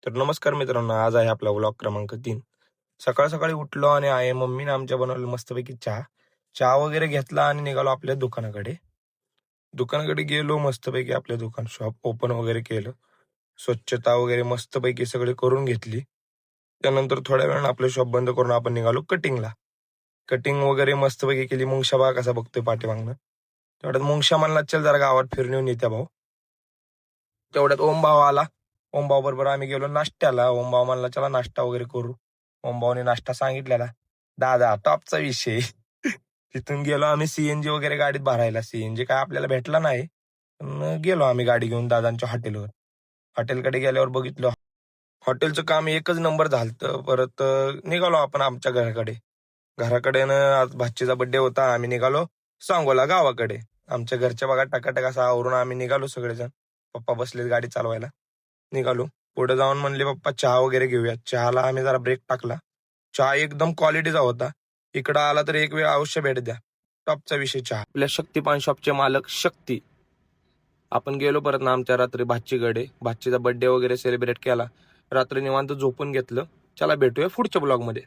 तर नमस्कार मित्रांनो, आज आहे आपला व्लॉग क्रमांक 3. सकाळ सकाळी उठलो आणि मम्मीने आमच्या बनवलं मस्तपैकी चहा. चहा वगैरे घेतला आणि निघालो आपल्या दुकानाकडे. दुकानाकडे गेलो मस्तपैकी आपलं दुकान शॉप ओपन वगैरे केलं. स्वच्छता वगैरे मस्तपैकी सगळी करून घेतली. त्यानंतर थोड्या वेळानं आपलं शॉप बंद करून आपण निघालो कटिंगला. कटिंग वगैरे मस्तपैकी केली. मुंगशा बघा कसा बघतोय पाठीमागनं. तेवढ्यात मुंगशा म्हणला, "चल जरा गावात फिरून येऊन येत्या भाऊ." तेवढ्यात ओम भाऊ आला. ओम भाऊ बरोबर आम्ही गेलो नाश्त्याला. ओम भाऊ म्हणला, "चला नाश्ता वगैरे करू." ओम भाऊने नाश्ता सांगितलेला. दादा टॉपचा विषय. तिथून गेलो आम्ही सीएनजी वगैरे गाडीत भरायला. सीएनजी काय आपल्याला भेटला नाही. पण गेलो आम्ही गाडी घेऊन दादांच्या हॉटेलवर. हॉटेलकडे गेल्यावर बघितलं हॉटेलचं काम एकच नंबर झालतं. परत निघालो आपण आमच्या घराकडे. घराकडेनं आज भाचीचा बर्थडे होता. आम्ही निघालो सांगोला गावाकडे. आमच्या घरच्या बघा टकाटक असं आवरून आम्ही निघालो सगळेजण. पप्पा बसलेत गाडी चालवायला. निघालो. पुढे जाऊन म्हणले, "पप्पा चहा वगैरे घेऊया." चहाला आम्ही जरा ब्रेक टाकला. चहा एकदम क्वालिटीचा होता. इकडं आला तर एक वेळ अवश्य भेट द्या. टॉपचा विषय चहा. आपल्या शक्तिपान शॉपचे मालक शक्ती. आपण गेलो परत ना आमच्या रात्री भाचीकडे. भाचीचा बर्थडे वगैरे सेलिब्रेट केला. रात्री निवांत झोपून घेतलं. चला भेटूया पुढच्या ब्लॉगमध्ये.